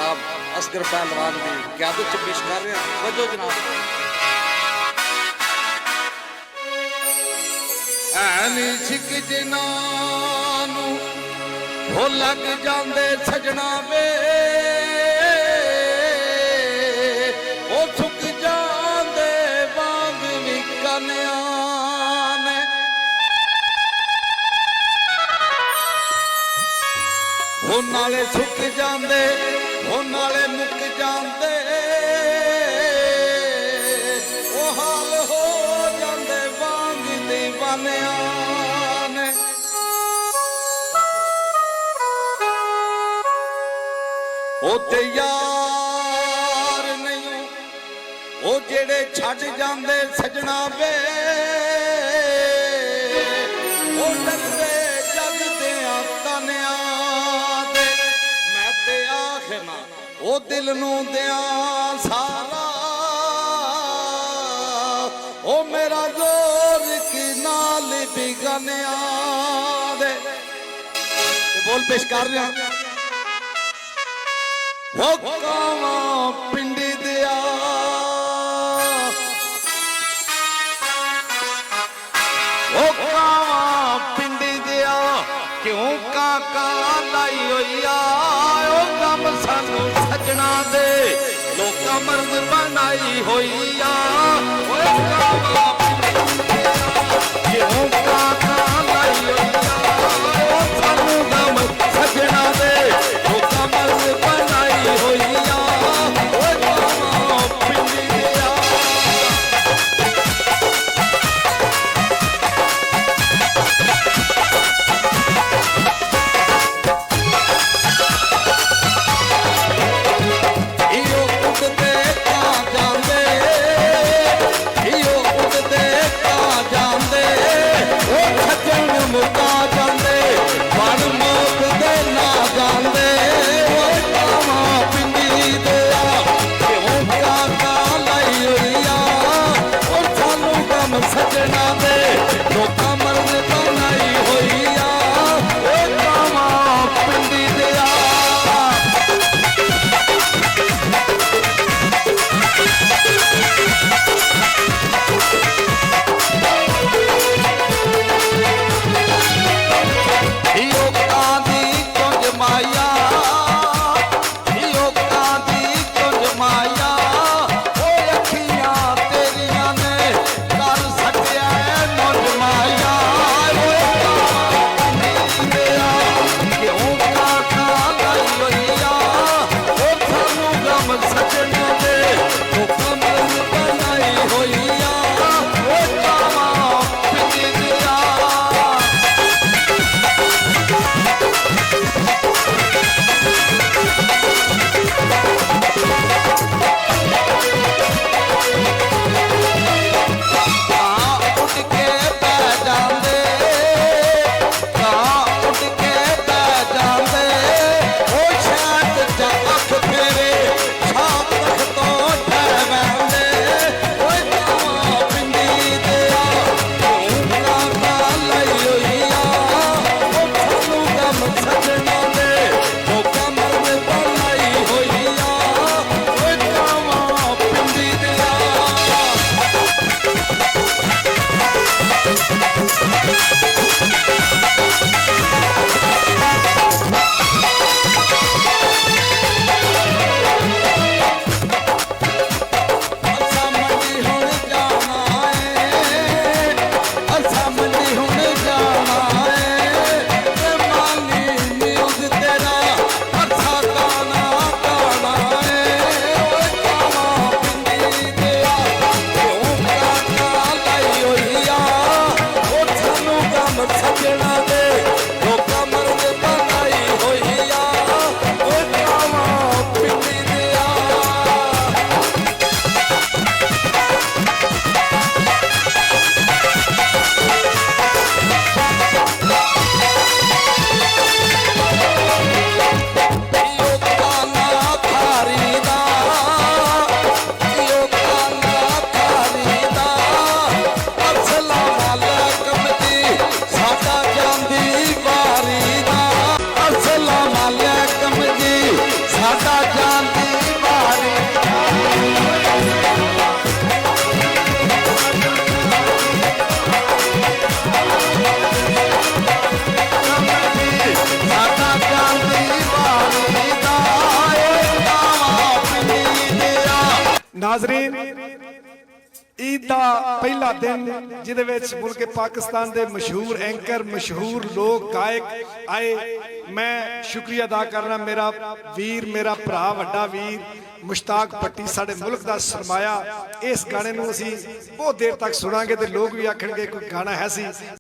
जनाब असगर पहलवान की क्यादत च पेश कर रहे हैं। वजो जनाब ऐनी छिक जिनानू हो लग जांदे सजना वे ओ झुक जांदे वांग भी कन्या ने हो नाले सुक जांदे हो नाले मुक जांदे ओ हाल हो जांदे वांग दीवानिया ने ओ ते यार नहीं ओ जेड़े छड़ जांदे सजना वे ओ डरदे जग दियां तानिया दे मैं ते आखना ओ दिल नू दियां सारा ओ मेरा जोर की नाल बिगनिया दे बोल पेश कर रहा हो कावा पिंडी दिया हो कावा पिंडी दिया क्यों काका लाई होइया ओ गम सानू सजना दे लोका मर्द बनाई होइया ओ कावा पिंडी दिया क्यों काका लाई होइया ओ सानू गम सजना दे लोका मर्द बनाई होइया ओ कावा पिंडी दिया इयो उड़दे का जांदे इयो उड़दे का जांदे ओ सजन मुका नाजरीन ईद का पहला दिन जिहदे विच मुल्क पाकिस्तान के मशहूर एंकर मशहूर लोग गायक आए। मैं शुक्रिया अदा करना मेरा वीर मेरा भरा वड्डा वीर मुश्ताक भट्टी साडे मुल्क का सरमाया। इस गाने नूं असीं बहुत देर तक सुनांगे तो लोग भी आखणगे कोई गाना है सी।